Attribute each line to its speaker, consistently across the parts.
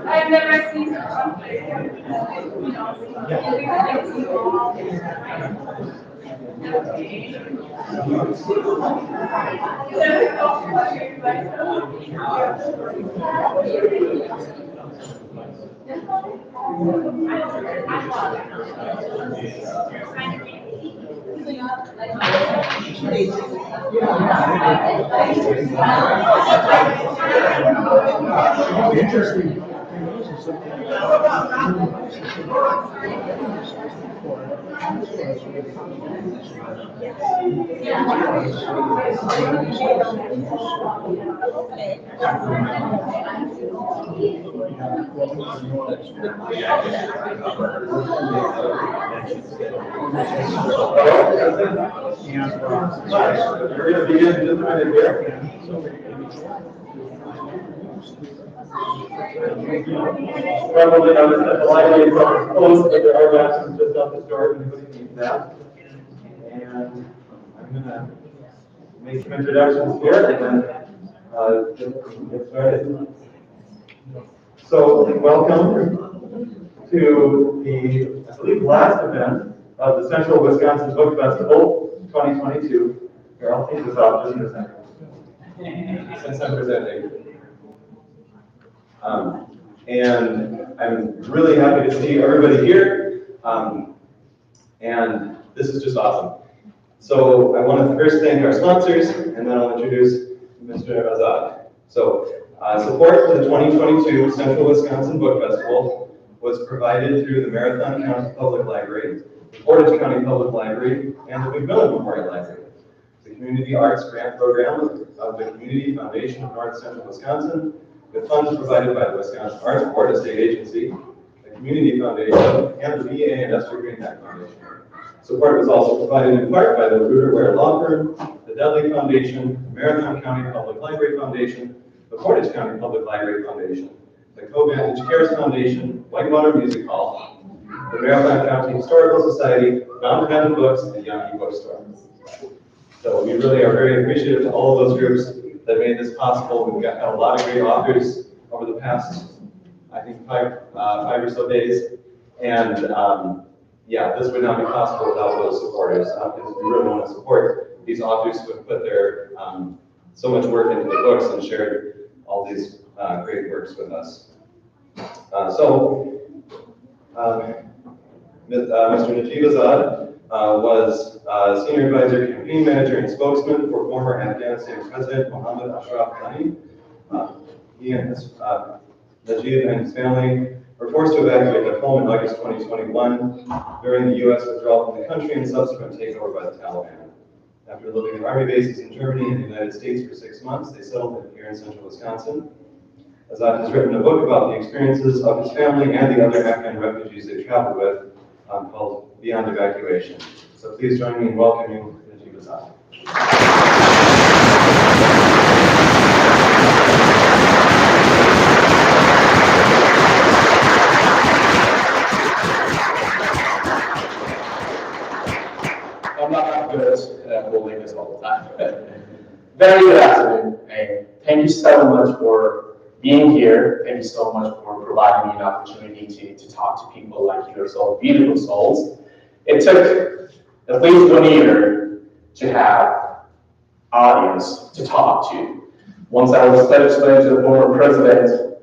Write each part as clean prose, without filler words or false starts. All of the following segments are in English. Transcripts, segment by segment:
Speaker 1: I've never seen conflict.
Speaker 2: Interesting.
Speaker 3: We're going to begin in just a minute here. Probably noticed that the library is closed, but there are bathrooms just up the door if anybody needs that. And I'm going to make some introductions here and then just get started. So, welcome to the, I believe, last event of the Central Wisconsin Book Festival 2022. Here, I'll take this off just for a second, since I'm presenting. And I'm really happy to see everybody here. And this is just awesome. So I want to first thank our sponsors, and then I'll introduce Mr. Azad. So support for the 2022 Central Wisconsin Book Festival was provided through the Marathon County Public Library, the Portage County Public Library, and the McMillan Memorial Library. The Community Arts Grant Program of the Community Foundation of North Central Wisconsin, with funds provided by the Wisconsin Arts Board, a state agency, the Community Foundation, and the VA and Esther Greenback Foundation. Support was also provided in part by the Rooter Ware Law Firm, the Dudley Foundation, the Marathon County Public Library Foundation, the Portage County Public Library Foundation, the Co-Vantage Cares Foundation, Whitewater Music Hall, the Marathon County Historical Society, Fountain Heaven Books, and Young Bookstore. So we really are very appreciative to all of those groups that made this possible. We've got a lot of great authors over the past, I think, five or so days. And yeah, this would not be possible without those supporters. Because we really want to support these authors who have put their so much work into the books and shared all these great works with us. Mr. Najib Azad was Senior Advisor, Campaign Manager, and Spokesman for former Afghanistan President Mohammed Ashraf Ghani. He and his Najib and his family were forced to evacuate their home in August 2021 during the U.S. withdrawal from the country and subsequent takeover by the Taliban. After living in army bases in Germany and the United States for 6 months, they settled here in central Wisconsin. Azad has written a book about the experiences of his family and the other Afghan refugees they traveled with called Beyond Evacuation. So please join me in welcoming Najib Azad.
Speaker 4: I'm not that good at holding this all the time. Very good afternoon, and thank you so much for being here. Thank you so much for providing me an opportunity to talk to people like yourself, beautiful souls. It took at least 1 year to have audience to talk to. Once I was studying to the former president,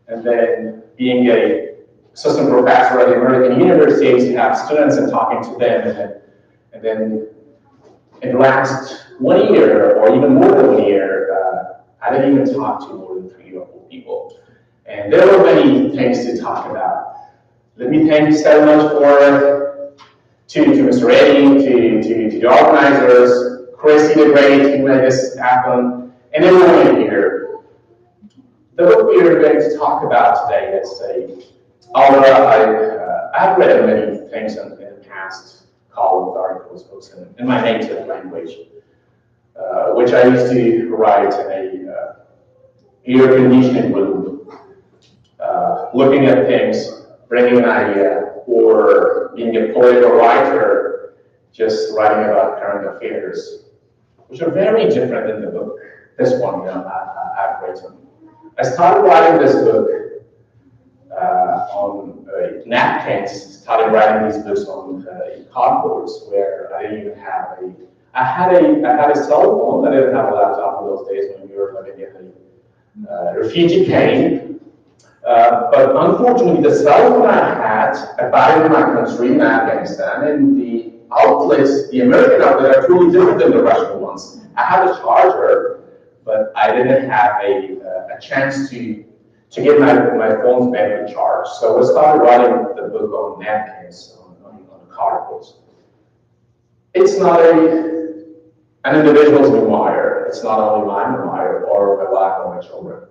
Speaker 4: and then being a assistant professor at the American universities, to have students and talking to them, and then in the last 1 year, or even more than 1 year, I didn't even talk to more than 3 or 4 people. And there were many things to talk about. Let me thank you so much to Mr. Eddie, to the organizers, Chrissy the Great, who made this happen, and everyone here. The book we are going to talk about today is I've read many things in the past, columns, articles, books in my native language, which I used to write in a air-conditioned room, looking at things, bringing an idea, or being a poet or writer, just writing about current affairs, which are very different than the book, this one I've written. I started writing this book on napkins, started writing these books on cardboards, where I didn't even have I had a cell phone. I didn't have a laptop in those days when we were living in a refugee camp. But unfortunately, the cell phone I had, I bought it in my country, in Afghanistan, and the outlets, the American outlets, are totally different than the Russian ones. I had a charger, but I didn't have a chance to get my phone's battery charged. So I started writing the book on napkins, on cardboards. It's not an individual's memoir. It's not only my memoir or my life or my children.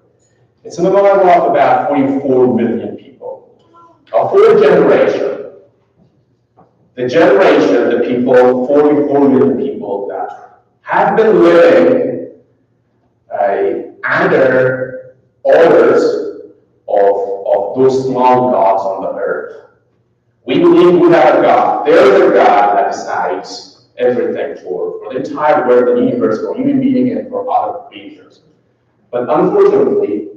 Speaker 4: It's a memoir of about 44 million people, a whole generation. The people, 44 million people that have been living under orders of those small gods on the earth. We believe we have a God. There is a God that decides everything for the entire world, the universe, for human beings, and for other creatures. But unfortunately,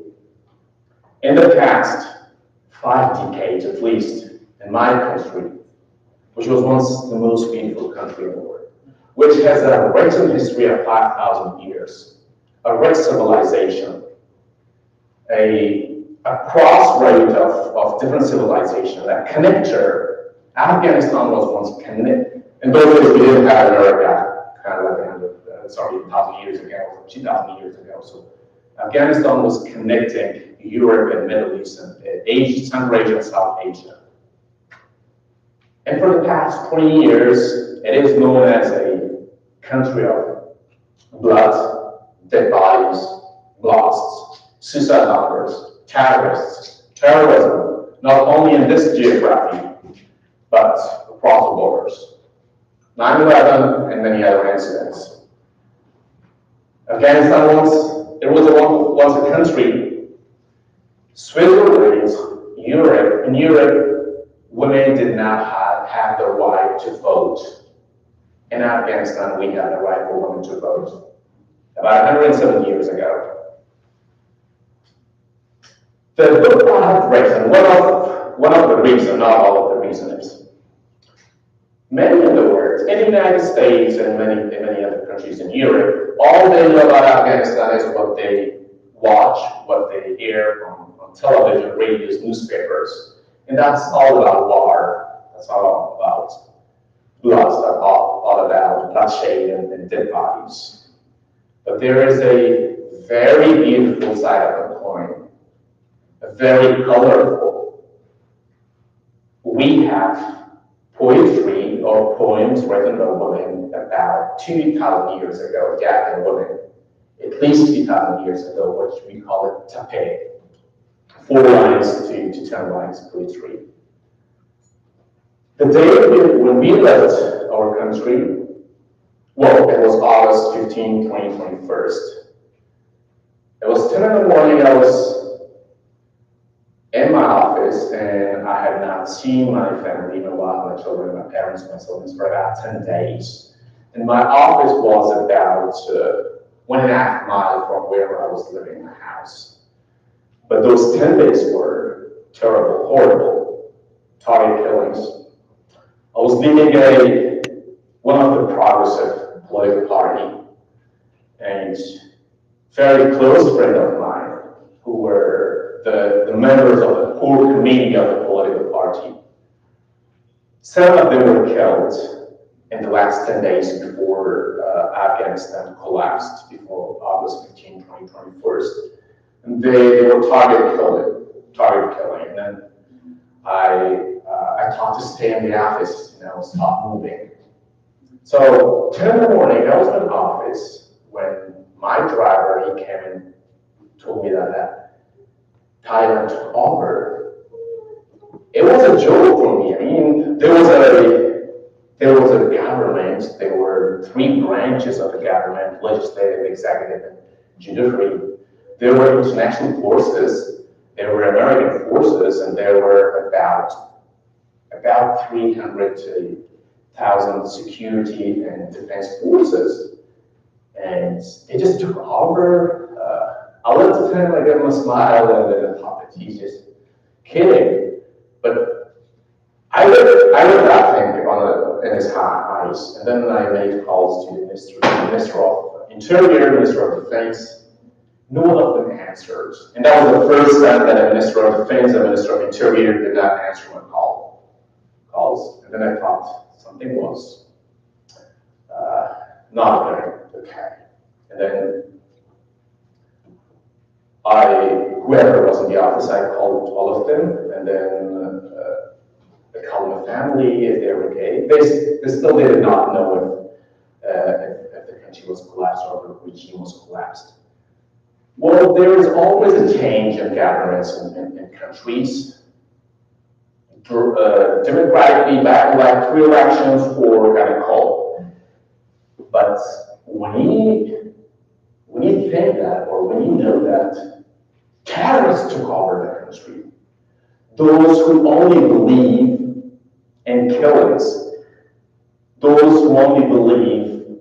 Speaker 4: in the past 5 decades at least, in my country, which was once the most beautiful country in the world, which has a recent history of 5,000 years, a rich civilization, a crossroad of different civilizations, a connector. Afghanistan was once connected. In those days, we didn't have America, kind of like 1,000 years ago, 2,000 years ago. So Afghanistan was connecting Europe and Middle East and Asia, Central Asia and South Asia. And for the past 20 years, it is known as a country of blood, dead bodies, blasts, suicide numbers, terrorism, not only in this geography, but across the borders. 9/11 and many other incidents. Afghanistan once a country. Switzerland, Europe, in Europe, women did not have the right to vote. In Afghanistan, we had the right for women to vote about 107 years ago. The book I have written, one of the reasons, not all of the reasons, many of the words in the United States and many other countries in Europe, all they know about Afghanistan is what they watch, what they hear on television, radios, newspapers. And that's all about war. That's all about blood, that's all about bloodshed and dead bodies. But there is a very beautiful side of the coin, a very colorful. We have poetry or poems written by women about 2,000 years ago, Afghan women, at least 2,000 years ago, which we call it tape. 4 lines to 10 lines poetry. The day when we left our country, well, it was August 15, 2021. It was 10 in the morning, I was in my office, and I had not seen my family, my wife, my children, my parents, my siblings for about 10 days. And my office was about 1.5 miles from where I was living in the house. But those 10 days were terrible, horrible, target killings. I was leading one of the progressive political party, and very close friend of mine who were the members of the core committee of the political party. 7 of them were killed in the last 10 days before Afghanistan collapsed, before August 15, 2021. And they were target killing. And then I thought to stay in the office, stop moving. So 10 in the morning, I was in the office when my driver, he came and told me that Thailand took over. It was a joke for me. I mean, there was a government. There were 3 branches of the government: legislative, executive, and judiciary. There were international forces. There were American forces, and there were about 300,000 security and defense forces. And they just took over. I looked at him, I gave him a smile, and then I thought that he's just kidding. But I looked at him in his eyes, and then I made calls to the Minister of Interior, Minister of Defense. No one of them answered. And that was the first time that a Minister of Defense and a Minister of Interior did not answer my calls. And then I thought something was not going okay. And then whoever was in the office, I called all of them, and then I called my family if they were okay. They still did not know if the country was collapsed or the regime was collapsed. Well, there is always a change in governments in countries. Democratically back 3 elections or kind of call. But when you think that, or when you know that terrorists took over the country, those who only believe in killings, those who only believe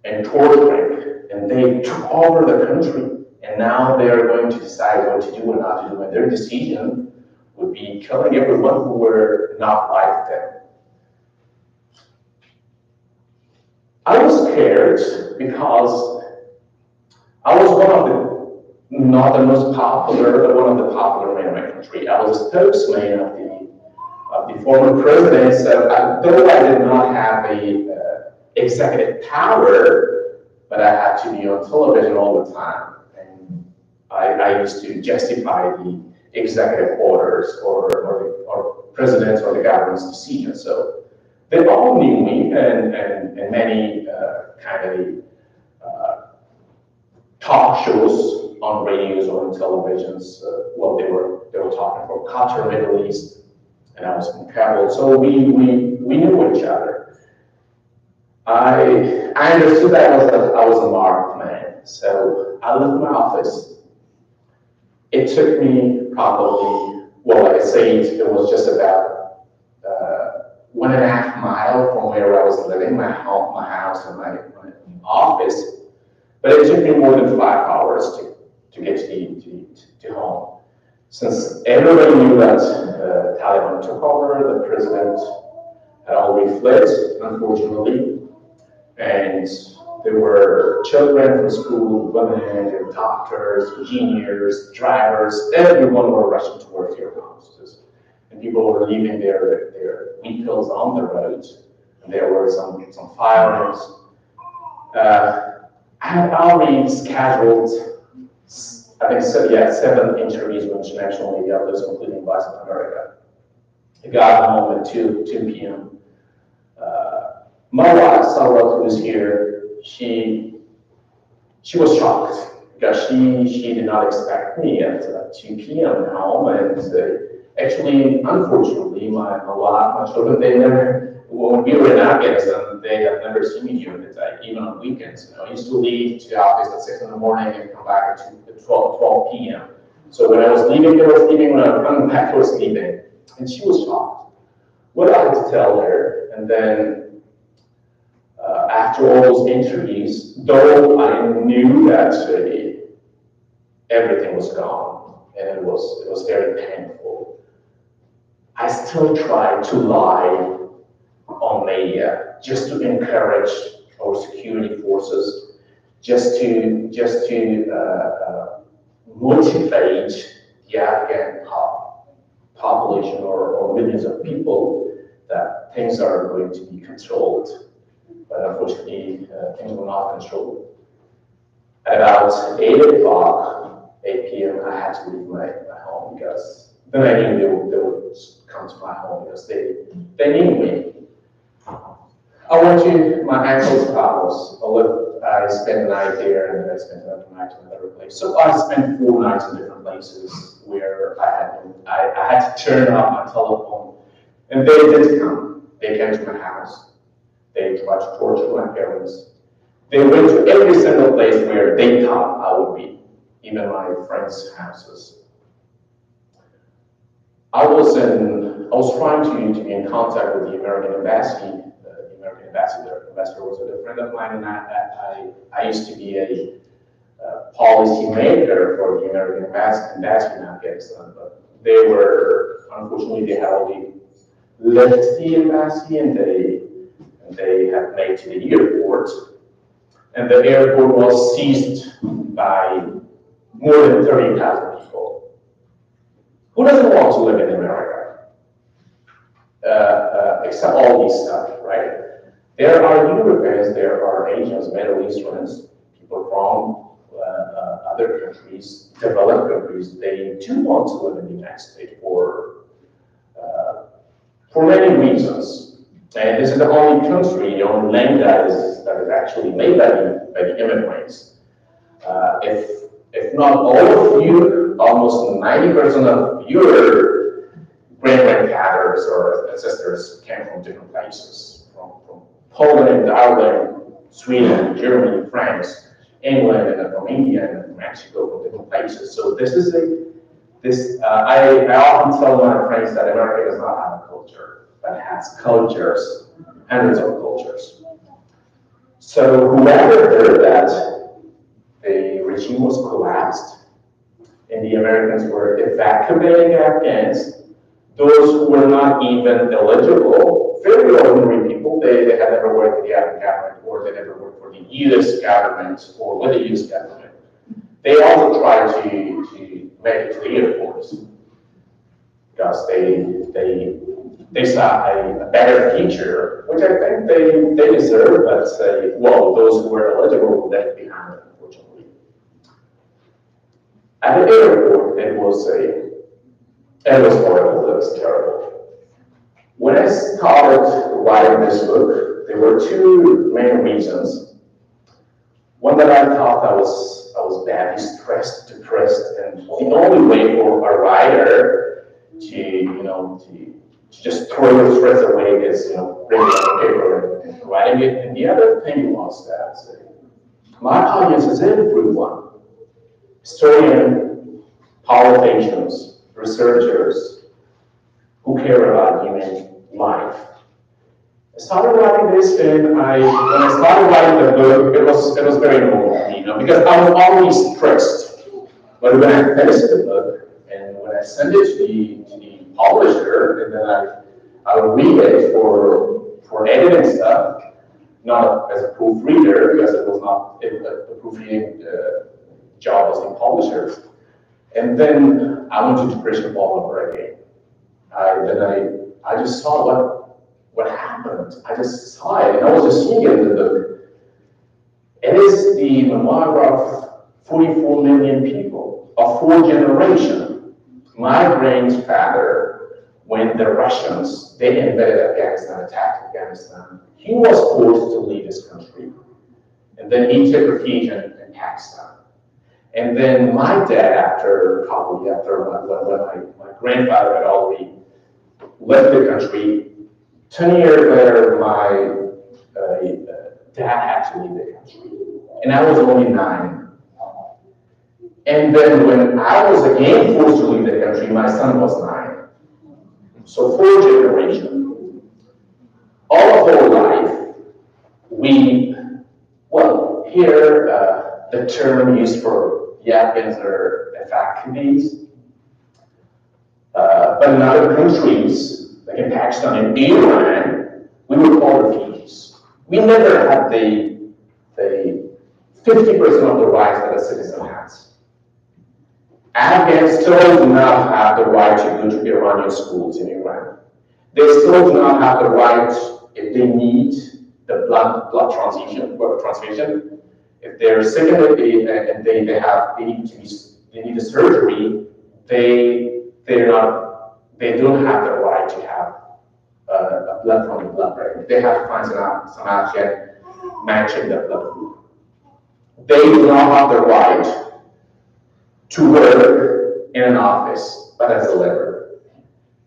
Speaker 4: in torturing, and they took over the country, and now they are going to decide what to do and not to do, and their decision would be killing everyone who were not like them. I was scared because I was not the most popular, but one of the popular men in my country. I was a spokesman of the former president, so though I did not have the executive power, but I had to be on television all the time. And I used to justify the executive orders or president's or the government's decision. So they all knew me, and many kind of talk shows on radios or on televisions. They were talking from Qatar, Middle East, and I was from Kabul. So we knew each other. I understood that I was a marked man, so I left my office. It took me probably, well, like I said, it was just about 1.5 miles from where I was living, my house and my office. But it took me more than 5 hours to get to home. Since everybody knew that Taliban took over, the president had already fled, unfortunately, and there were children from school, women, doctors, engineers, drivers, everyone were rushing towards their houses. And people were leaving their vehicles on the road, and there were some firings. I had already scheduled, I think, 7 interviews with international media outlets, including Voice of America. I got home at 2 p.m. My wife, Sarah, who is here, she was shocked because she did not expect me at 2 p.m. home, and actually, unfortunately, my wife, my children, they never, when we were in Afghanistan, they had never seen me during the day, even on weekends. I used to leave to the office at 6 in the morning and come back at 12 p.m. So when I was leaving, they were sleeping. When I was coming back, they were sleeping. And she was shocked. What I had to tell her, and then after all those interviews, though I knew that everything was gone and it was very painful, I still tried to lie on media just to encourage our security forces, just to motivate the Afghan population or millions of people that things are going to be controlled. But unfortunately, things were not controlled. At about 8 p.m., I had to leave my home because then I knew they would come to my home because they knew me. I went to my uncle's house. I spent the night there, and then I spent another night in another place. So I spent 4 nights in different places where I had to turn off my telephone, and they did come. They came to my house. They tried to torture my parents. They went to every single place where they thought I would be, even my friends' houses. I was trying to be in contact with the American embassy. The American ambassador was a good friend of mine, and I used to be a policy maker for the American embassy in Afghanistan, but unfortunately, they had already left the embassy, and they had made to the airport, and the airport was seized by more than 30,000 people. Who doesn't want to live in America? Except all these stuff, right? There are Europeans, there are Asians, Middle Easterns, people from other countries, developed countries. They do want to live in the United States for many reasons. And this is the only country, the only land that is actually made by the immigrants. If not all of you, almost 90% of your great-grandfathers or ancestors came from different places, from Poland, Ireland, Sweden, Germany, France, England, and from India and from Mexico, from different places. So I often tell my friends that America does not have a culture, but has cultures, hundreds of cultures. So whoever heard that the regime was collapsed and the Americans were evacuating Afghans, those who were not even eligible, very ordinary people, they had never worked for the Afghan government, or they never worked for the US government or with the US government. They also tried to make it to the airports because they saw a better future, which I think they deserve, but those who were eligible were left behind, unfortunately. At the airport, it was horrible, it was terrible. When I started writing this book, there were 2 main reasons. One, that I thought I was badly stressed, depressed, and the only way for a writer to just throw your threats away as, regular paper and writing it. And the other thing was that my audience is everyone: historian, politicians, researchers who care about human life. I started writing this, and when I started writing the book, it was very normal, because I was always stressed. But when I finished the book, and when I sent it to the publisher, and then I would read it for editing stuff, not as a proofreader, because it was not the proofreading job was in publishers. And then I wanted to Christian all over again. I just saw what happened. I just saw it, and I was just seeing it in the book. It is the memoir of 44 million people, of 4 generations. My grandfather, when the Russians, they invaded Afghanistan, attacked Afghanistan, he was forced to leave his country. And then he took refuge in Pakistan. And then my dad, probably after when my grandfather had already left the country, 10 years later, my dad had to leave the country. And I was only 9. And then when I was again forced to leave the country, my son was 9. So 4 generations. All of our life, here the term used for the Afghans are evacuees. But in other countries, like in Pakistan and Iran, we were called refugees. We never had the 50% of the rights that a citizen has. Afghans still do not have the right to go to Iranian schools in Iran. They still do not have the right, if they need the blood transfusion, if they're sick and they need a surgery, they don't have the right to have a blood from the blood bank. They have to find some option matching the blood group. They do not have the right to work in an office, but as a laborer.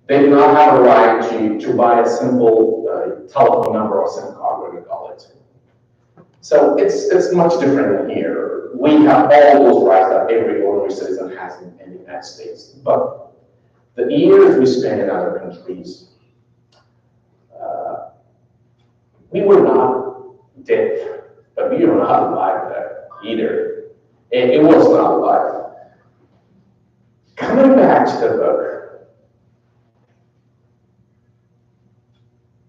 Speaker 4: They do not have a right to buy a simple telephone number or SIM card, what we call it. So it's much different than here. We have all those rights that every ordinary citizen has in the United States. But the years we spent in other countries, we were not dead, but we were not alive there either. It was not alive. Coming back to the book,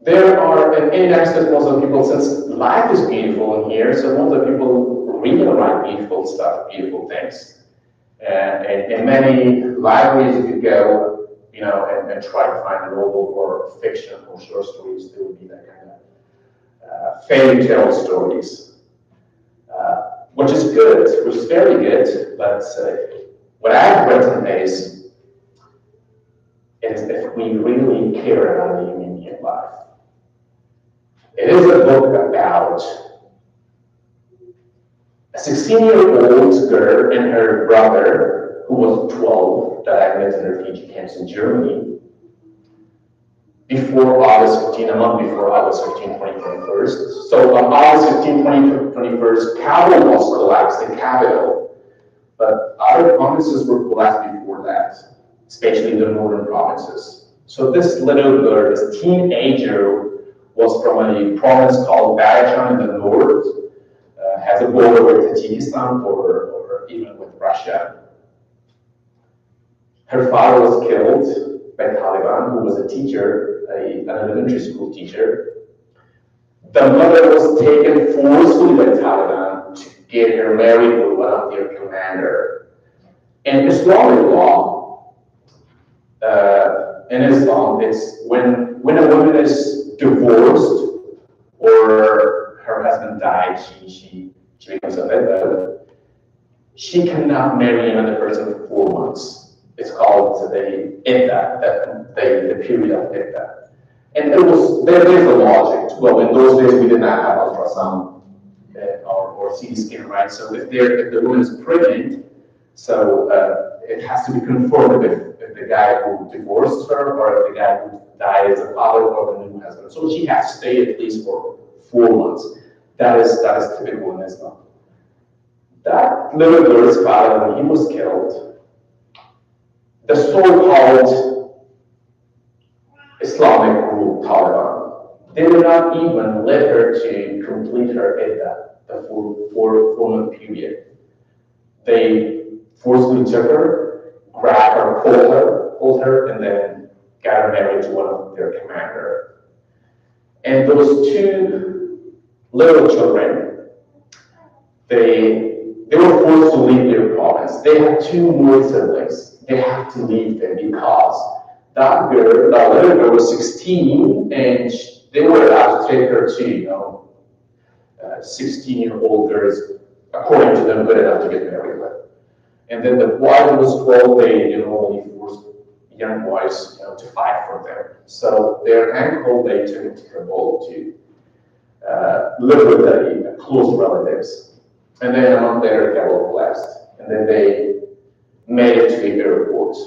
Speaker 4: there are, and in access, most of the people, since life is beautiful in here, so most of the people really write beautiful stuff, beautiful things. And in many libraries, if you go, and try to find a novel or fiction or short stories, there would be that kind of fairy tale stories, which is good, which is very good, but what I've written is if we really care about the human life. It is a book about a 16-year-old girl and her brother, who was 12, that I met in refugee camps in Germany, before August 15, a month before August 15, 2021. So on August 15, 2021, Kabul was collapsed, the capital, but other provinces were collapsed before that, especially the northern provinces. So this little girl, this teenager, was from a province called Evacuation in the north, has a border with Tajikistan or even with Russia. Her father was killed by Taliban, who was a teacher, an elementary school teacher. The mother was taken forcefully by Taliban to get her married with one of their commander. In Islamic law, in Islam, it's when a woman is divorced or her husband died, she becomes a widow. She cannot marry another person for 4 months. It's called the iddah, the period of iddah. And there's a logic. Well, in those days we did not have ultrasound or CT scan, right? So if the woman is pregnant, so it has to be confirmed if the guy who divorced her or if the guy who died is the father or the new husband. So she has to stay at least for 4 months. That is typical in Islam. That little girl's father, when he was killed, the so-called Islamic rule, Taliban, they would not even let her to complete her iddah, the 4-month period. They forcibly took her, grabbed her, pulled her, and then got her married to one of their commander. And those 2 little children, they were forced to leave their province. They had 2 more siblings. They had to leave them because that little girl was 16, and they were allowed to take her to, 16-year-old girls, according to them, good enough to get married with. And then the boy who was 12, they only forced young boys, to fight for them. So their uncle, they took him to Kabul to live with the close relatives. And then a month later, Kabul collapsed. And then they made it to the airport,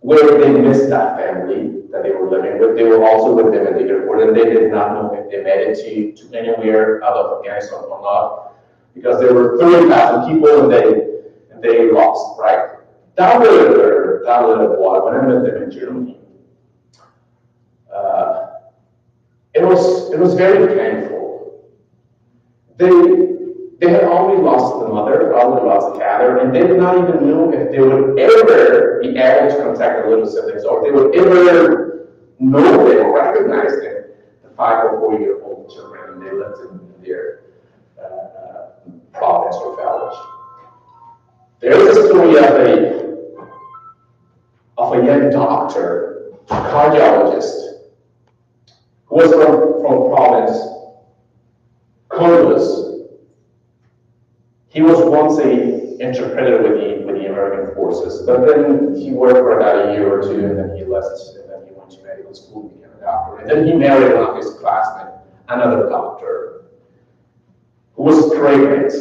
Speaker 4: where they missed that family that they were living with. They were also with them at the airport, and they did not know if they made it to anywhere out of Afghanistan or not, because there were 30,000 people, and they lost, right? That little boy, when I met them in Germany, it was very painful. They had only lost the mother, only lost the father, and they did not even know if they would ever be able to contact their little siblings, or if they would ever know them or recognize them, the 5 or 4-year-old children, and they lived in their province or village. There is a story of a young doctor, cardiologist, who was from a province, Kunduz. He was once an interpreter with the American forces, but then he worked for about a year or 2, and then he left, and then he went to medical school and became a doctor. And then he married one of his classmates, another doctor, who was pregnant.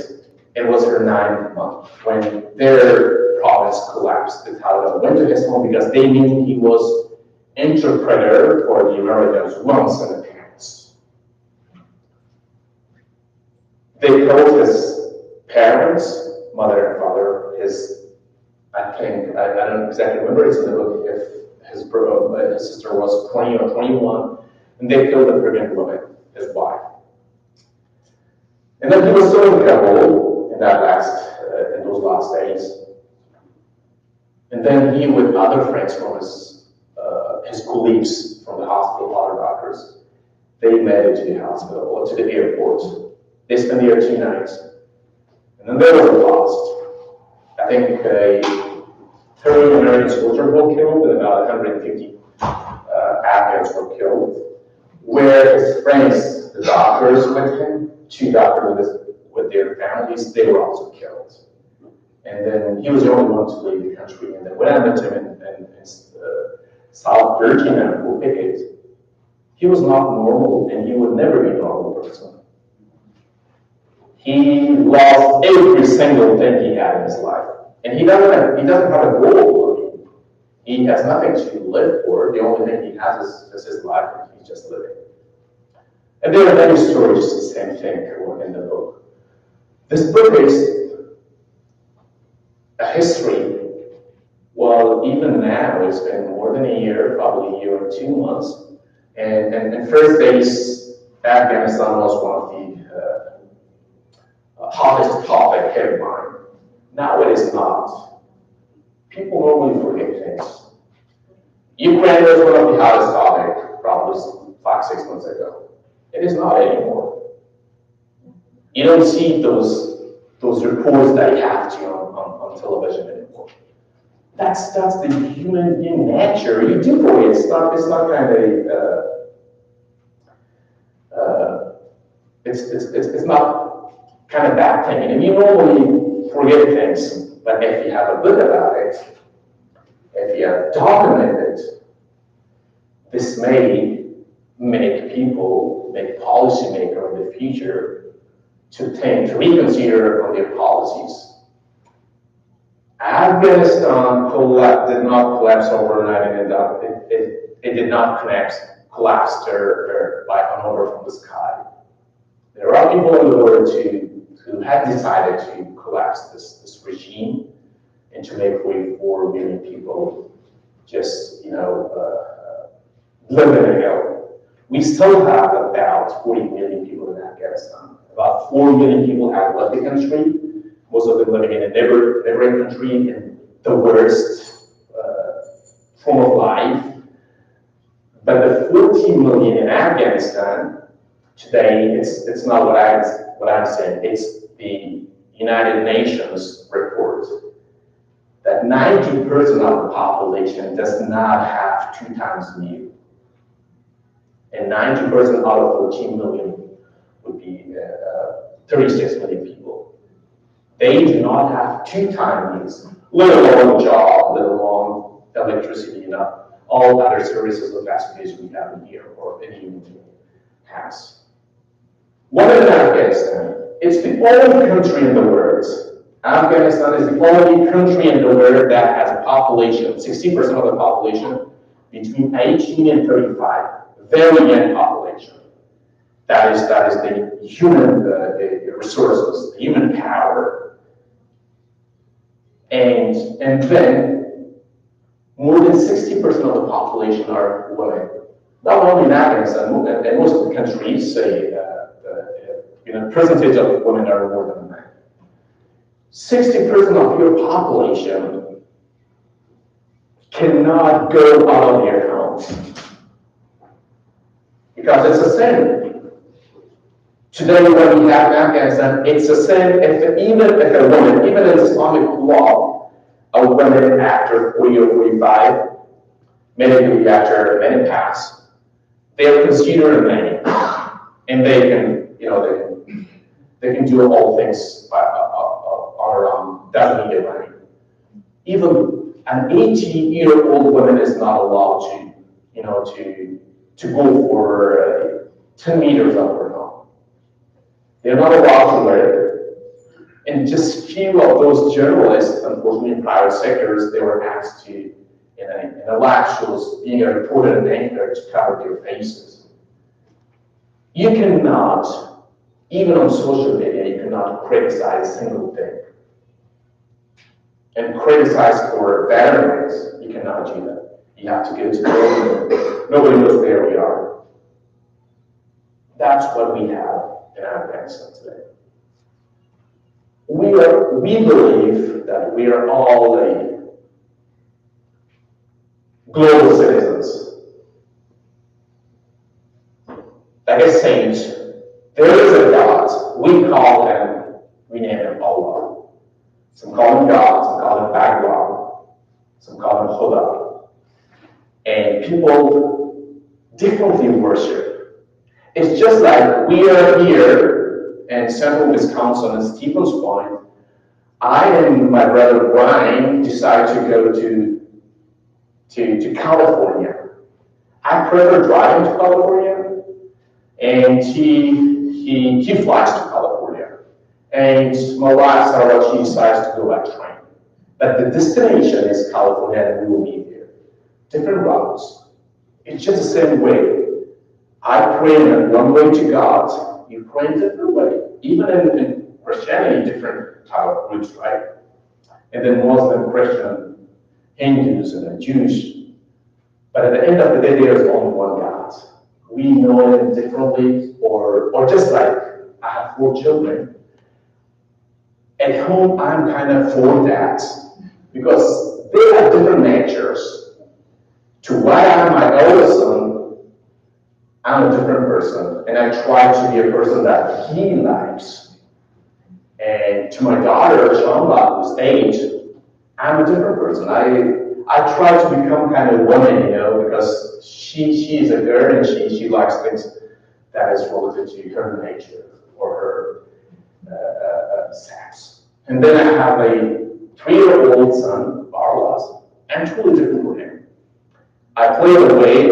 Speaker 4: It was her 9th month when their province collapsed. The Taliban went to his home because they knew he was interpreter for the Americans once in the past. They killed his parents, mother and father, I don't exactly remember, it's in the book, if his sister was 20 or 21, and they killed the pregnant woman, his wife. And then he was still in Kabul in those last days. And then he, with other friends from his colleagues from the hospital, other doctors, they made it to the hospital, or to the airport. They spent there 2 nights. And then they were lost. I think 30 American soldiers were killed, and about 150 Afghans were killed. Where his friends, the doctors with him, 2 doctors with their families, they were also killed. And then he was the only one to leave the country. And then when I met him in South Virginia, who picked it, he was not normal, and he would never be a normal person. He lost every single thing he had in his life. And he doesn't have a goal. He has nothing to live for. The only thing he has is his life, and he's just living. And there are many stories, the same thing in the book. This book is a history. Well, even now, it's been more than a year, probably a year or 2 months. And first days, Afghanistan was one of the hottest topic headline. Now it is not. People normally forget things. Ukraine was one of the hottest topic probably 5-6 months ago. It is not anymore. You don't see those reports that you have to on television anymore. That's the human nature. You do for it. It's not kind of it's not kind of bad thing. And you normally forget things, but if you have a book about it, if you have documented, this may make policymakers in the future to reconsider on their policies. As Afghanistan did not collapse overnight, and it did not collapse like an order from the sky. There are people in the world who have decided to collapse this regime and to make way for 4 million people just, live in hell. We still have about 40 million people in Afghanistan. About 4 million people have left the country, most of them living in a neighboring country in the worst form of life. But the 14 million in Afghanistan today, it's not what I'm saying. It's the United Nations report that 90% of the population does not have 2 times meal. And 90% out of 14 million would be 36 million people. They do not have 2 times meals, let alone a job, let alone electricity, all other services and facilities we have in here or any human has. What is Afghanistan? It's the only country in the world. Afghanistan is the only country in the world that has a population, 60% of the population between 18 and 35, very young population. That is the human resources, the human power. And then more than 60% of the population are women. Not only in Afghanistan, and most of the countries say the percentage of women are more than men. 60% of your population cannot go out of their homes because it's a sin. Today, what we have in Afghanistan, it's a sin even if a woman, even in Islamic law, a woman after 40 or 45, medically after menopause, they're considered a man, and they can do all things doesn't need money. Even an 80-year-old woman is not allowed to go for 10 meters up her home. They're not allowed to work. And just few of those journalists, unfortunately in private sectors, they were asked to, in a live shows, being a reporter and anchor, to cover their faces. You cannot, even on social media, you cannot criticize a single thing. And criticize for veterans, you cannot do that. You have to get to the nobody knows where we are. That's what we have in Afghanistan today. We believe that we are all global citizens. Like I said, there is a God. We call him, we name him Allah. Some call him God, some call him Baghdad, some call him Khuda. And people differently worship. It's just like we are here in central Wisconsin at Stevens Point. I and my brother Brian decided to go to California. I prefer driving to California, and he flies to California. And my wife Sarah, she decides to go by train. But the destination is California, and we will be there. Different routes. It's just the same way. I pray in one way to God. You pray in a different way. Even in Christianity, different type of groups, right? And then Muslim, Christian, Hindus, and then Jewish. But at the end of the day, there is only one God. We know it differently, or just like I have 4 children. At home, I'm kind of for that because they have different natures. To why I'm my eldest son, I'm a different person, and I try to be a person that he likes. And to my daughter, Shamba, who's 8, I'm a different person. I try to become kind of woman, because she is a girl and she likes things that is related to her nature or her sex. And then I have a 3-year-old son, Barlas. I'm totally different from him. I play the way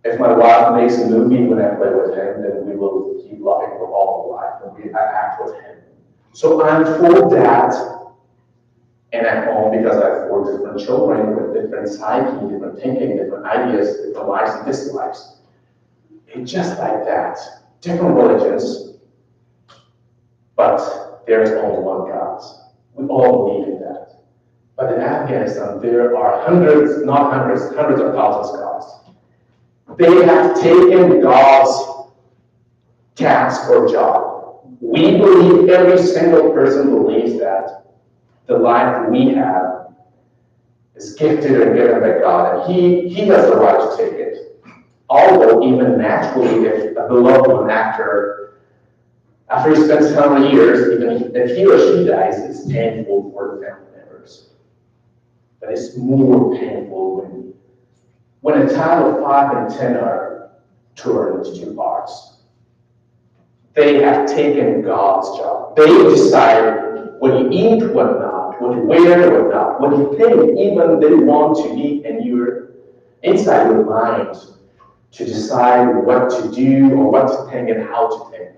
Speaker 4: if my wife makes a movie when I play with him, then we will keep loving for all of life, and I act with him. So I'm for that And at home, because I have 4 different children with different psyche, different thinking, different ideas, different likes and dislikes. It's just like that. Different religions, but there is only one God. We all believe in that. But in Afghanistan, there are hundreds, not hundreds, hundreds of thousands of gods. They have taken God's task or job. We believe every single person believes that the life we have is gifted and given by God, and He has the right to take it. Although even naturally, if a beloved one after he spends how many years, even if he or she dies, it's painful for the family members. But it's more painful when a child of 5 and 10 are torn into 2 parts. They have taken God's job. They decide what you eat, what not, what you wear, what not, what you think, even they want to eat, and you're inside your mind to decide what to do or what to think and how to think.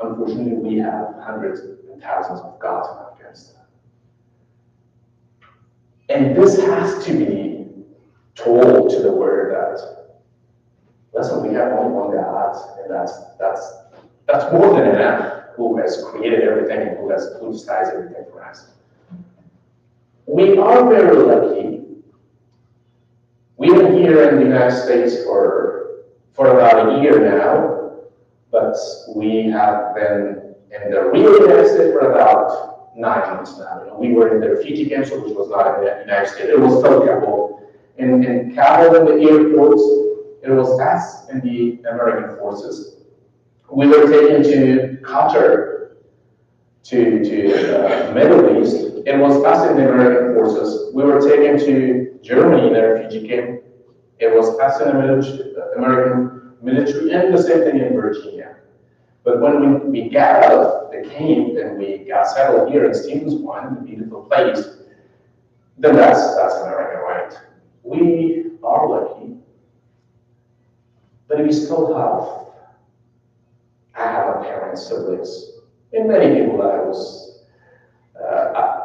Speaker 4: Unfortunately, we have hundreds and thousands of gods in Afghanistan. And this has to be told to the world that, listen, we have only one God, and that's more than enough, who has created everything and who decides everything for us. We are very lucky. We've been here in the United States for about a year now, but we have been in the real United States for about 9 months now. We were in the refugee camp, which was not in the United States. It was still Kabul. In Kabul, in the airports, it was us and the American forces. We were taken to Qatar, to the Middle East. It was us and the American forces. We were taken to Germany in the refugee camp. It was us and the American military, and the same thing in Virginia. But when we got out of the camp and we got settled here in Stevens Point, a beautiful place, then that's America, right? We are lucky, but we still I have a parents, siblings, and many people that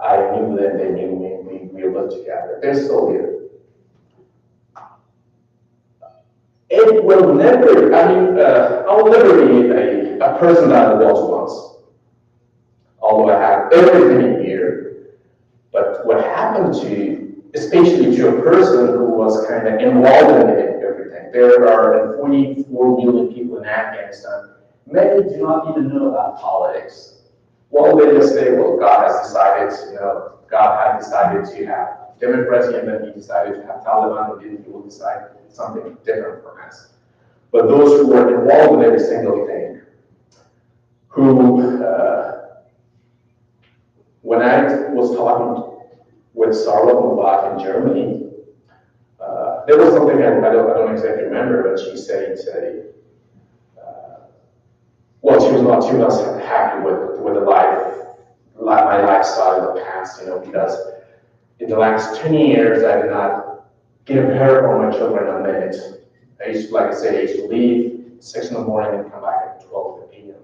Speaker 4: I knew them, they knew me, we lived together. They're still here. It will never, I'll never be a person that I was once. Although I have everything here, but what happened especially to a person who was kind of involved in everything. There are 44 million people in Afghanistan. Many do not even know about politics. Well, they just say, well, God had decided to have democracy, and then He decided to have Taliban, and then He will decide something different from us. But those who were involved in every single thing, when I was talking with Sarah Mulak in Germany, there was something I don't exactly remember, but she said, well, she was not happy with the my lifestyle in the past, because in the last 10 years, I did not give her or my children a minute. I used to leave 6 in the morning and come back at 12 p.m.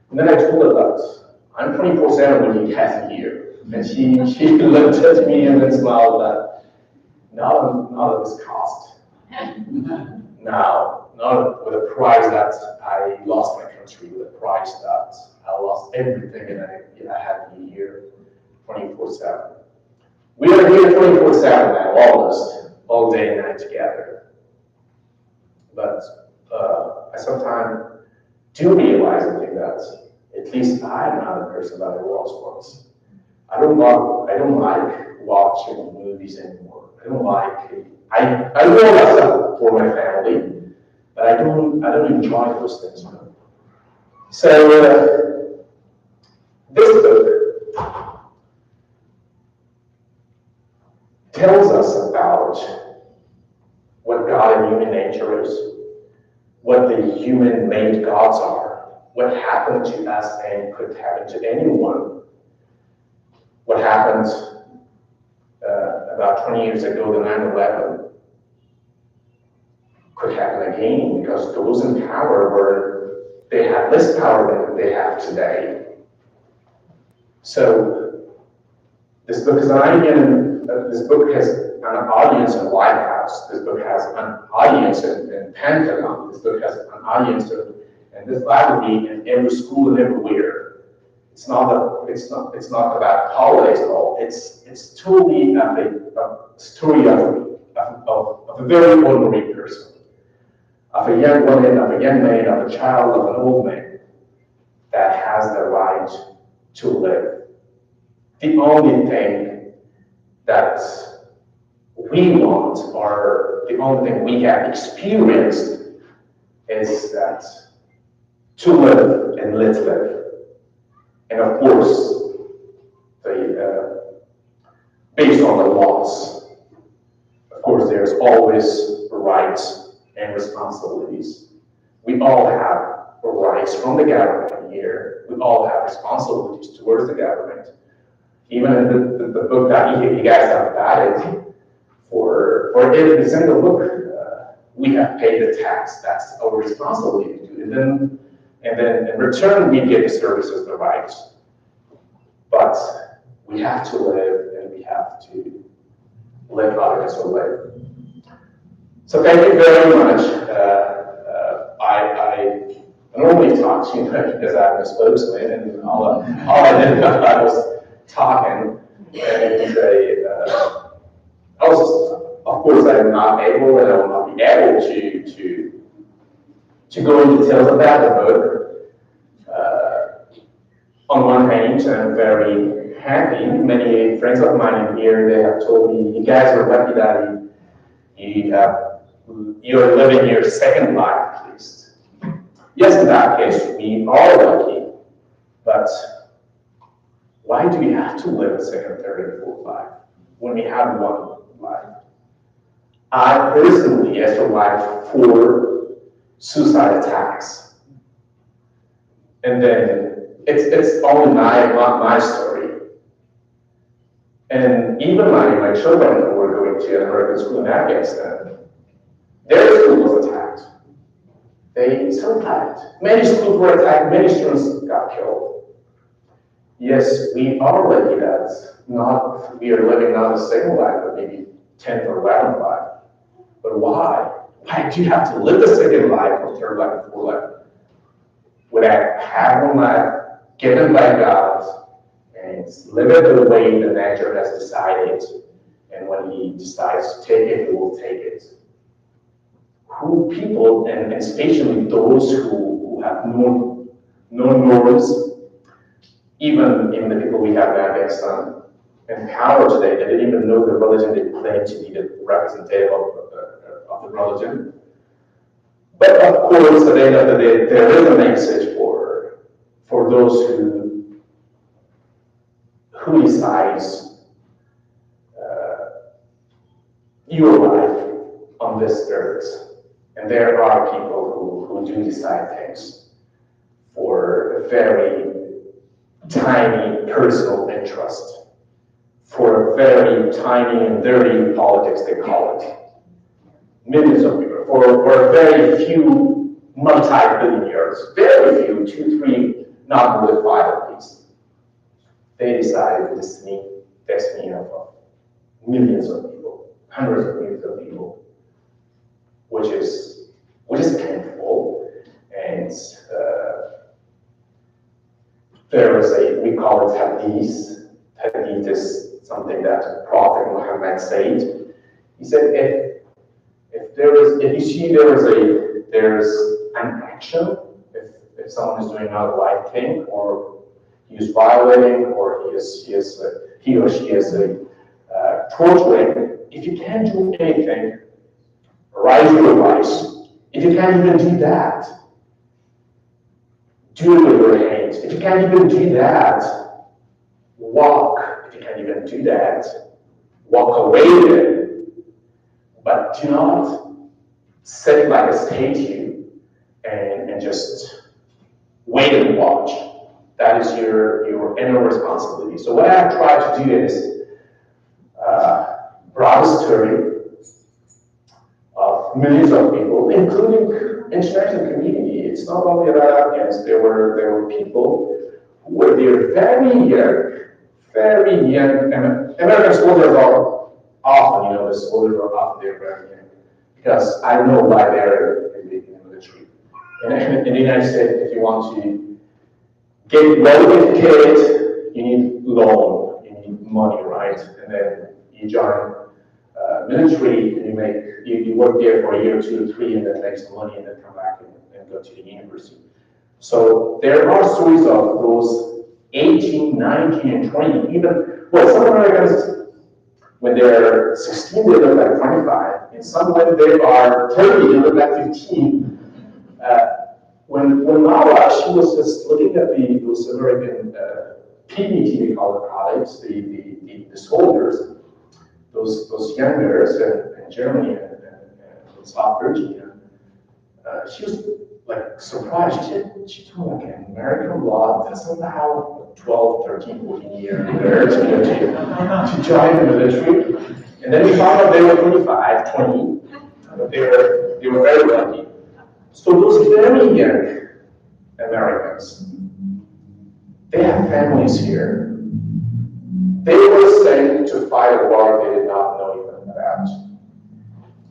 Speaker 4: And then I told her that I'm 24/7 when you guys here. And she looked at me and then smiled that, not at this cost. Now, not with the price that I lost my country, with the price that I lost everything, and I had to be here 24/7. We are here 24/7 now, almost, all day and night together. But I sometimes do realize and think that at least I'm not the person that I was once. I don't like watching movies anymore. I will myself for my family, but I don't enjoy those things. So this book tells us about what God and human nature is, what the human-made gods are, what happened to us and could happen to anyone. What happened about 20 years ago, the 9/11, could happen again because those in power they had less power than they have today. So This book has an audience in White House. This book has an audience in Pentagon. This book has an audience in this library in every school and everywhere. It's not about holidays at all. It's totally a story of a very ordinary person, of a young woman, of a young man, of a child, of an old man that has the right to live. The only thing that we want, or the only thing we have experienced, is that to live and let live. And of course, based on the laws, of course, there's always rights and responsibilities. We all have rights from the government here. We all have responsibilities towards the government. Even in the book that you guys have added, for every single book, we have paid the tax. That's our responsibility to do. And then in return, we get the services, the rights. But we have to live, and we have to let others live. So thank you very much. I normally talk too much because I'm a spokesman, and all I did I was talking, and I was, of course, I'm not able, and I will not be able to go into details about the book. On one hand, I'm very happy. Many friends of mine in here, they have told me, you guys are lucky that you're living your second life, at least. Yes, in that case, we are lucky, but why do we have to live a second, third, and fourth life when we have one life? I personally have survived 4 suicide attacks. And then it's only my story. And even my children who were going to an American school in Afghanistan, their school was attacked. They survived. Many schools were attacked, many students got killed. Yes, we are lucky that we are living not a single life, but maybe 10th or 11th life. But why? Why do you have to live the second life or third life or fourth life without having life given by God and live it the way the nature has decided? And when He decides to take it, He will take it. Who people, and especially those who have no norms, even the people we have in Afghanistan in power today, they didn't even know the religion they claim to be the representative of the religion. But of course, at the end of the day, there is a message for those who decides your life on this earth. And there are people who do decide things for a very tiny personal interest, for a very tiny and dirty politics, they call it. Millions of people, for very few multi-billionaires, very few, 2, 3, not more than 5 at least. They decide the destiny of millions of people, hundreds of millions of people, which is painful. And there is we call it hadith. Hadith is something that Prophet Muhammad said. He said, if you see there's an action, if someone is doing not the right thing, or he is violating, or he or she is torturing, if you can't do anything, raise your voice. If you can't even do that, do it with your hands. If you can't even do that, walk. If you can't even do that, walk away then. But do not sit like a statue and just wait and watch. That is your inner responsibility. So what I have tried to do is brought a story of millions of people, including international community. It's not only about Afghans. There were people who were there very young, very young, American soldiers are often, the soldiers are often they're very young, because I know why they're in the military. In the United States, if you want to get well educated, you need loan, you need money, right? And then you join military, and you work there for a year, 2 or 3, and then make some money, and then come back and go to the university. So there are stories of those 18, 19, and 20, even, well, some Americans, when they're 16, they look like 25, and some when they are 30, they look like 15. When Mara, she was just looking at those American PBT, they call it college, the soldiers, those young girls in Germany and South Virginia, she was like surprised. She told me, like, American law doesn't allow 12, 13, 14 year girls to join the military. And then we found out they were 25, 20, but they were very wealthy. So those very young Americans, they have families here. They were sent to fight a war they did not know even about,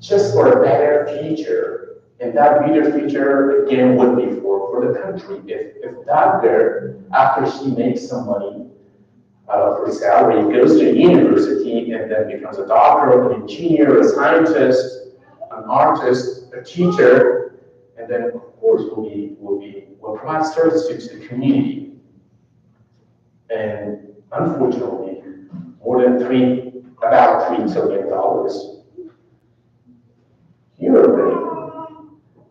Speaker 4: just for a better future. And that better future, again, would be for the country. If that girl, after she makes some money out of her salary, goes to university and then becomes a doctor, an engineer, a scientist, an artist, a teacher, and then of course will provide services to the community. And unfortunately, about $3 trillion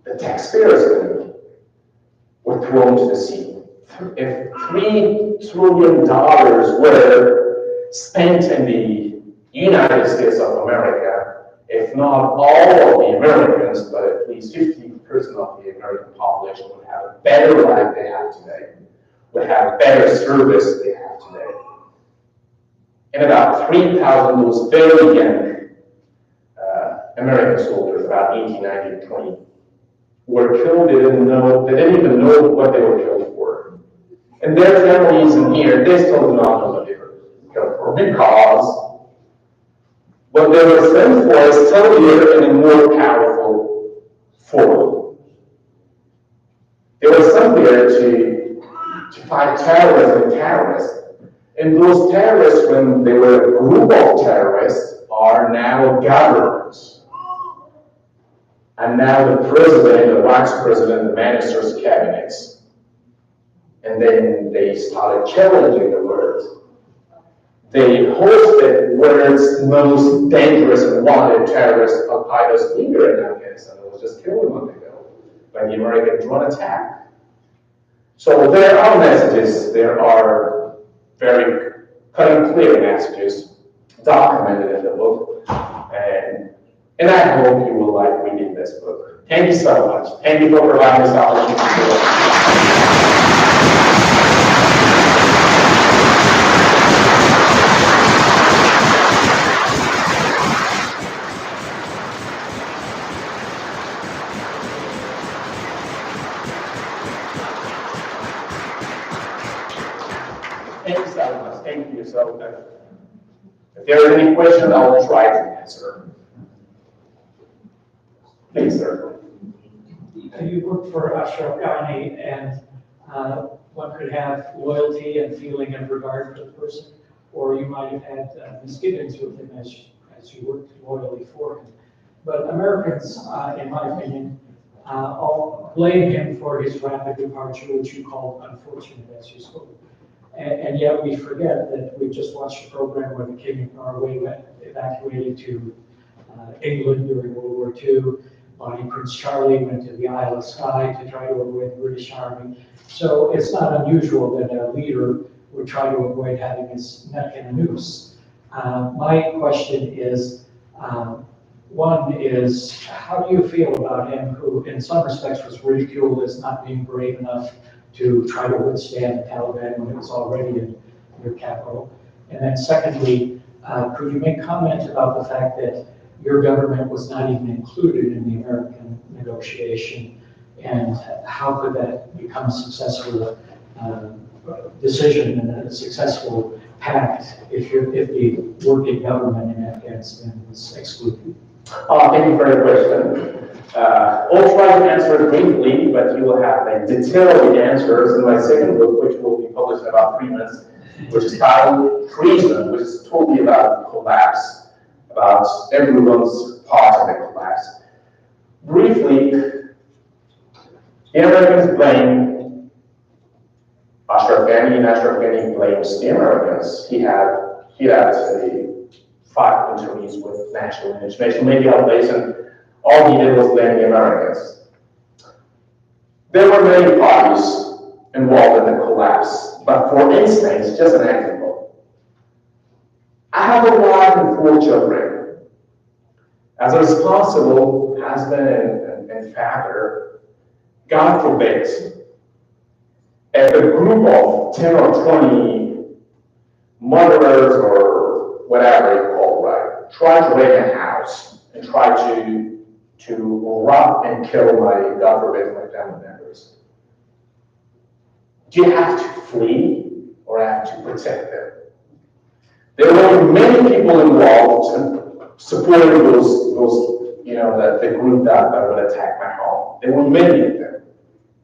Speaker 4: the taxpayers' money were thrown to the sea. If $3 trillion were spent in the United States of America, if not all of the Americans, but at least 50% of the American population would have a better life they have today, would have better service they have today. And about 3,000 of those very young American soldiers, about 18, 19, 20, were killed. They didn't even know what they were killed for. And their families in here, they still do not know what they were killed for, because what they were sent for is still here in a more powerful form. They were sent there to fight terrorism and terrorists. And those terrorists, when they were a group of terrorists, are now governments. And now the president, the vice president, the ministers' cabinets. And then they started challenging the world. They hosted world's most dangerous and wanted terrorist Al-Qaeda's leader in Afghanistan. It was just killed a month ago by the American drone attack. So there are messages, there are very clear messages documented in the book. And I hope you will like reading this book. Thank you so much. Thank you for providing this opportunity. Thank you so much. Thank you. So if there are any questions, I will try to answer. Please, sir.
Speaker 5: You worked for Ashraf Ghani, and one could have loyalty and feeling and regard for the person, or you might have had misgivings with him as you worked loyally for him. But Americans, in my opinion, all blame him for his rapid departure, which you called unfortunate, as you spoke. And yet we forget that we just watched a program where the King of Norway evacuated to England during World War II. Bonnie Prince Charlie went to the Isle of Skye to try to avoid the British Army. So it's not unusual that a leader would try to avoid having his neck in a noose. My question is, one is, how do you feel about him, who in some respects was ridiculed as not being brave enough to try to withstand the Taliban when it was already in your capital? And then secondly, could you make comment about the fact that your government was not even included in the American negotiation, and how could that become successful decision and a successful pact if the working government in Afghanistan was excluded?
Speaker 4: Thank you for your question. I'll try to answer it briefly, but you will have detailed answers in my second book, which will be published in about 3 months, which is titled Treason, which is totally about collapse, about everyone's part of the collapse. Briefly, the Americans blame Ashraf Ghani, and Ashraf Ghani blames the Americans. He had a fight interviews with national and international media outlets, and all he did was blame the Americans. There were many parties involved in the collapse, but for instance, just an example. I have a wife and 4 children. As a responsible husband and father, God forbid, if a group of 10 or 20 murderers or whatever you call it, right, try to raid a house and try to rob and kill my, God forbid, my family members. Do you have to flee or have to protect them? There were many people involved supporting those the group that would attack my home. There were many of them.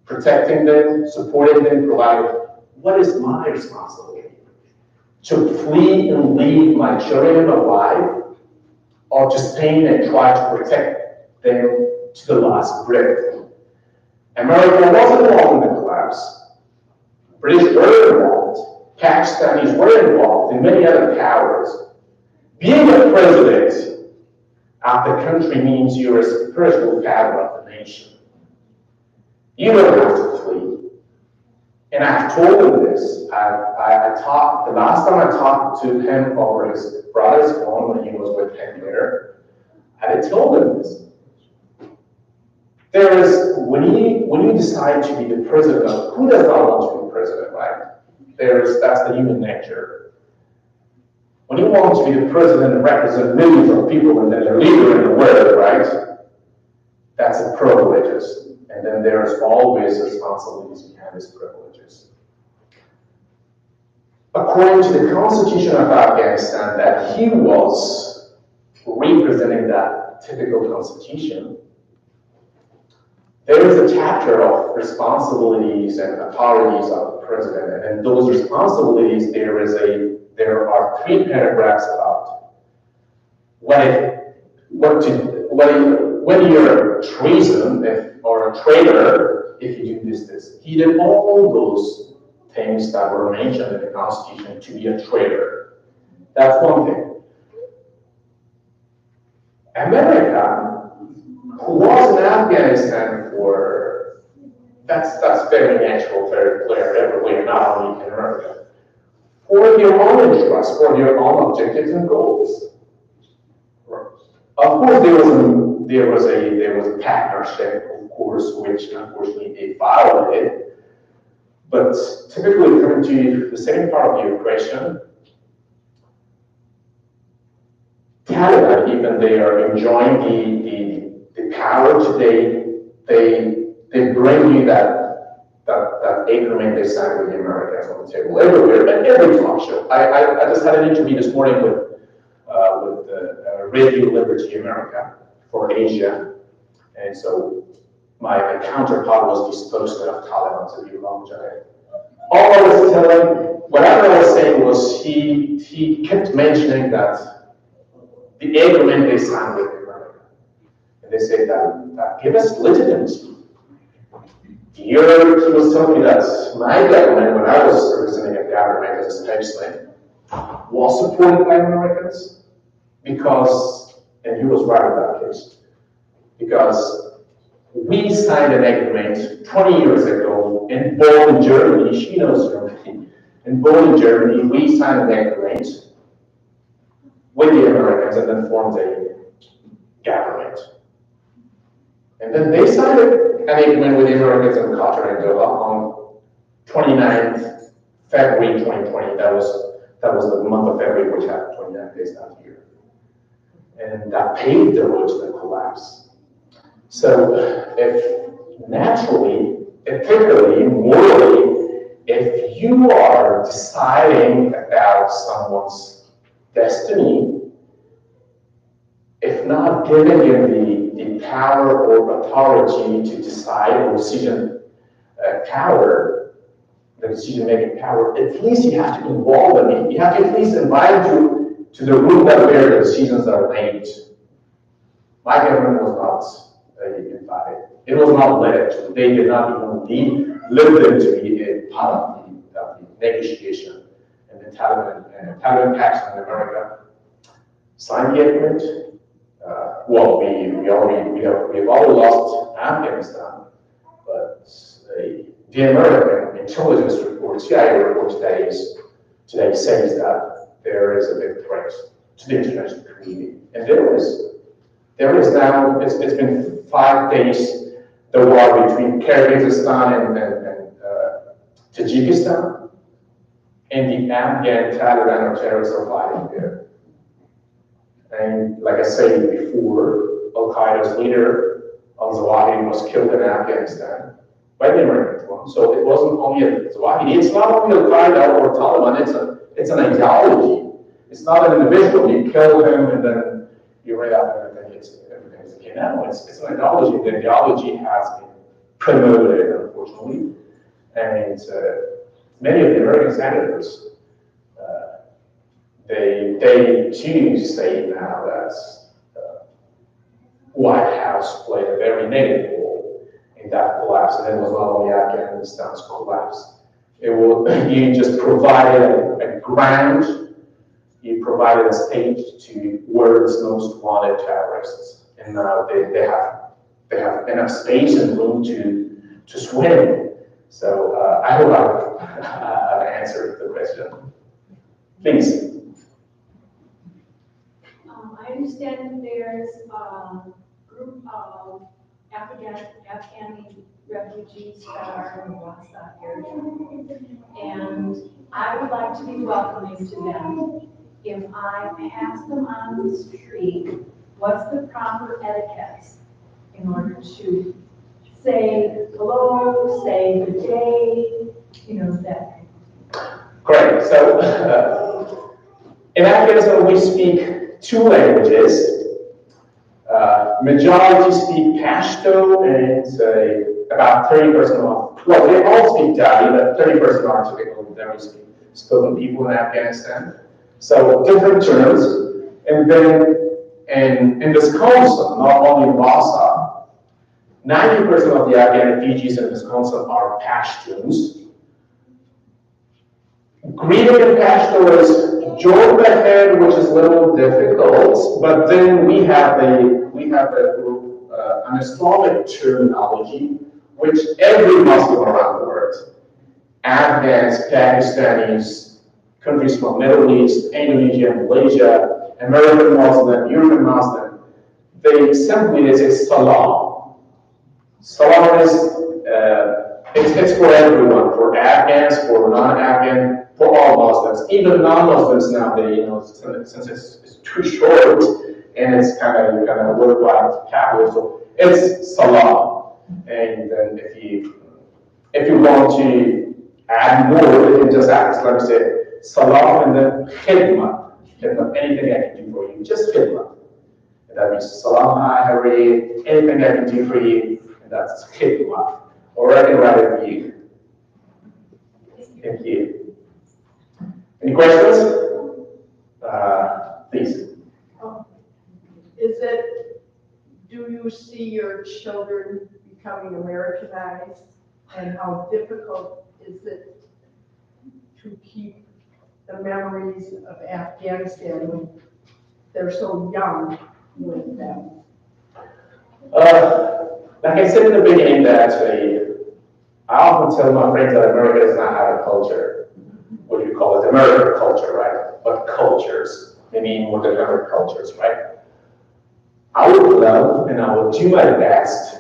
Speaker 4: Protecting them, supporting them, providing. What is my responsibility? To flee and leave my children alive, or to stay and try to protect them to the last breath? America was involved in the collapse. British were involved. Pakistanis were involved, and many other powers. Being a president of the country means you're a spiritual father of the nation. You don't have to flee. And I've told him this. I talked, the last time I talked to him over his brother's phone when he was with him there, I told him this. There is, when you decide to be the president of, who does not want to be president, right? That's the human nature. When you want to be the president and represent millions of people and then the leader in the world, right? That's a privileges. And then there's always responsibilities behind these privileges. According to the Constitution of Afghanistan, that he was representing that typical constitution, there is a chapter of responsibilities and authorities of the president, and in those responsibilities, there are 3 paragraphs about when you're a treason or a traitor if you do this. He did all those things that were mentioned in the Constitution to be a traitor. That's one thing. America, who was in Afghanistan that's very natural, very clear everywhere, not only in America, for their own interests, for their own objectives and goals. Of course, there was a partnership, of course, which unfortunately they violated. But typically, coming to the second part of your question, Taliban, even they are enjoying the power today, they bring you that agreement they signed with the Americans on the table everywhere, and every talk show. I just had an interview this morning with Radio Liberty America for Asia, and so my counterpart was disposed of Taliban to be wrong. All I was telling, whatever I was saying was he kept mentioning that the agreement they signed with America, and they said that give us legitimacy. He was telling me that my government, when I was representing a government as a statesman, was supported by Americans because, and he was right in that case, because we signed an agreement 20 years ago in Bonn, Germany. She knows Germany. In Bonn, Germany, we signed an agreement with the Americans and then formed a government. And then they signed an agreement with the Americans in Qatar and Doha on 29th February 2020. That was the month of February, which had 29 days that year. And that paved the road to the collapse. So if naturally, ethically, morally, if you are deciding about someone's destiny, if not giving him the power or authority to decide or decision power, the decision-making power, at least you have to involve them. You have to at least invite him to the room where the decisions are made. My government was not invited. It was not led. They did not even lead them to be a part of the negotiation. And the Taliban Pakistan in America signed the agreement. Well, we've already lost Afghanistan, but the American intelligence report, CIA report today says that there is a big threat to the international community, and there is now. It's been 5 days. The war between Kyrgyzstan and Tajikistan, and the Afghan Taliban or terrorists are fighting there. And like I said before, Al-Qaeda's leader, al-Zawahiri, was killed in Afghanistan by the American one. So it wasn't only al-Zawahiri. It's not only Al-Qaeda or Taliban. It's an ideology. It's not an individual. You kill him and then you write out everything's okay. No, it's an ideology. The ideology has been promoted, unfortunately, and many of the American senators. They too say now that White House played a very negative role in that collapse, and it was not only Afghanistan's collapse. You just provided a ground, you provided a stage to world's most wanted terrorists, and now they have enough space and room to swim. So I hope I've answered the question. Please.
Speaker 6: I understand that there's a group of Afghani refugees that are in the Lhasa area, and I would like to be welcoming to them. If I pass them on the street, what's the proper etiquette in order to say hello, say good day, that.
Speaker 4: Great. So in Afghanistan, we speak 2 languages. Majority speak Pashto, and about 30% of, well, they all speak Dari, but 30% are typical Dari spoken people in Afghanistan. So different terms. And then in Wisconsin, not only in Lhasa, 90% of the Afghan refugees in Wisconsin are Pashtuns. Greeting in Pashto is Joe Behead, which is a little difficult, but then we have an Islamic terminology, which every Muslim around the world, Afghans, Pakistanis, countries from Middle East, Indonesia, Malaysia, American Muslim, European Muslim, they say salam. Salam is, it's for everyone, for Afghans, for non-Afghan, for all Muslims, even non-Muslims nowadays, since it's too short and it's kind of worldwide capital, so it's salam. And then if you want to add more, you can just add, let me say, salam and then khidmat. Anything I can do for you, just khidmat. And that means salam, hi, Harry, anything I can do for you, and that's khidmat. Or I can write it for you. Thank you. Any questions? Please.
Speaker 7: Do you see your children becoming Americanized, and how difficult is it to keep the memories of Afghanistan when they're so young with them?
Speaker 4: Like I said in the beginning, that I often tell my friends that America does not have a culture. What do you call it? American culture, right? But cultures, maybe more than other cultures, right? I would love and I would do my best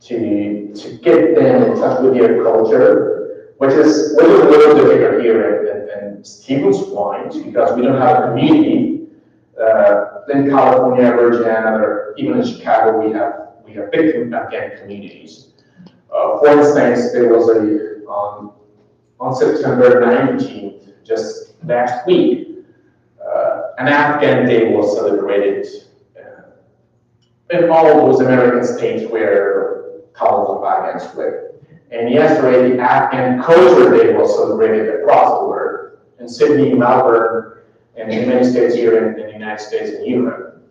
Speaker 4: to get them in touch with their culture, which is a little difficult here in Stevens Point because we don't have a community. In California, Virginia, even in Chicago, we have big Afghan communities. For instance, there was on September 19th, just last week, an Afghan Day was celebrated in all those American states where thousands of Afghans live. And yesterday, the Afghan Culture Day was celebrated across the world, in Sydney, Melbourne, and in many states here in the United States and Europe.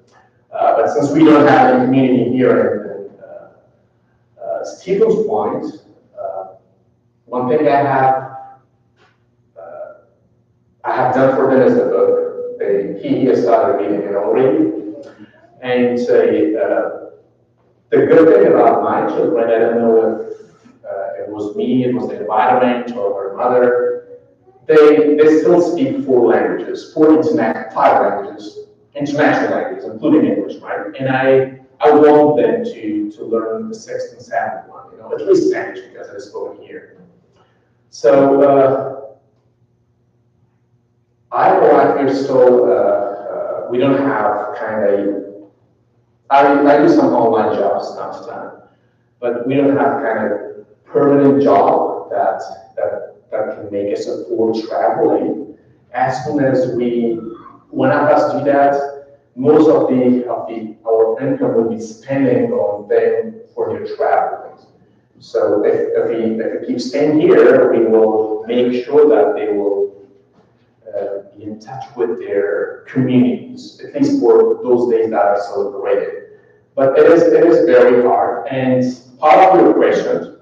Speaker 4: But since we don't have any community here in Stephen's Point, one thing I have done for them is the book. He has started reading it already. And the good thing about my children, I don't know if it was me, it was the environment, or her mother, they still speak 4 languages, 5 languages, international languages, including English, right? And I want them to learn the 6th and 7th one, at least Spanish, because it is spoken here. So I arrived here still, we don't have kind of, I do some online jobs time to time, but we don't have kind of permanent job that can make us afford traveling. As soon as one of us do that, most of our income will be spending on them for their traveling. So if we keep staying here, we will make sure that they will be in touch with their communities, at least for those days that are celebrated. But it is very hard. And part of your question,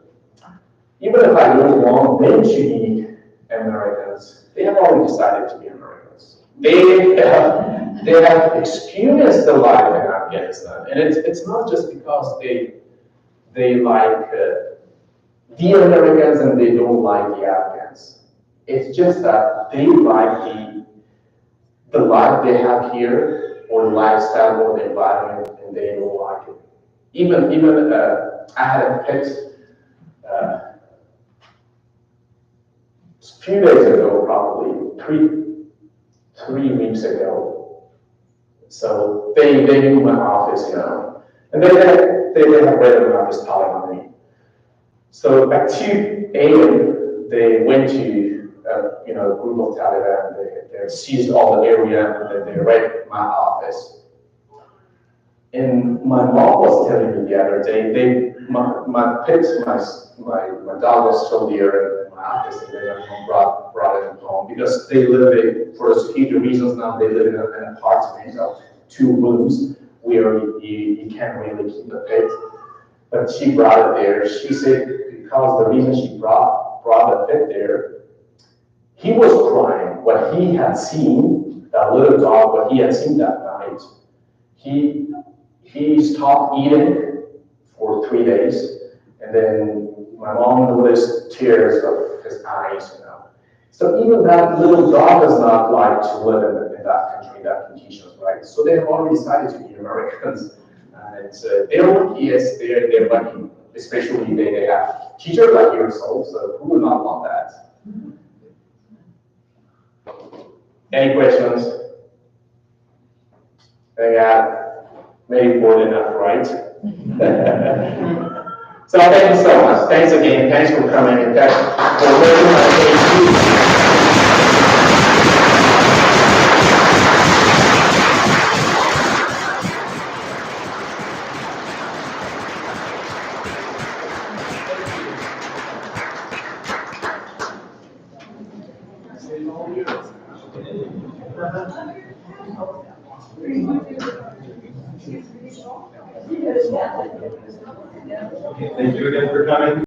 Speaker 4: even if I don't want them to be Americans, they have already decided to be Americans. They have experienced the life in Afghanistan, and it's not just because they like the Americans and they don't like the Afghans. It's just that they like the life they have here, or the lifestyle, or the environment, and they don't like it. Even I had a pet a few days ago, probably 3 weeks ago. So they knew my office, and they have read my office telling on me. So at 2 a.m. they went to a group of Taliban. They seized all the area, and then they raided my office. And my mom was telling me the other day, my pets, my dog was still there in my office, and they brought it home because they live for security reasons now. They live in an apartment of 2 rooms where you can't really keep a pet. But she brought it there. She said because the reason she brought the pet there, he was crying what he had seen, that little dog, what he had seen that night. He stopped eating for 3 days, and then my mom noticed tears of his eyes, So even that little dog does not like to live in that country, in that conditions, right? So they have already decided to be Americans. And they're lucky, yes, they're lucky, especially they have teachers like yourself, so who would not want that? Any questions? I got maybe more than enough, right? So thank you so much. Thanks again. Thanks for coming, and thanks for working my
Speaker 3: Thank you again for coming.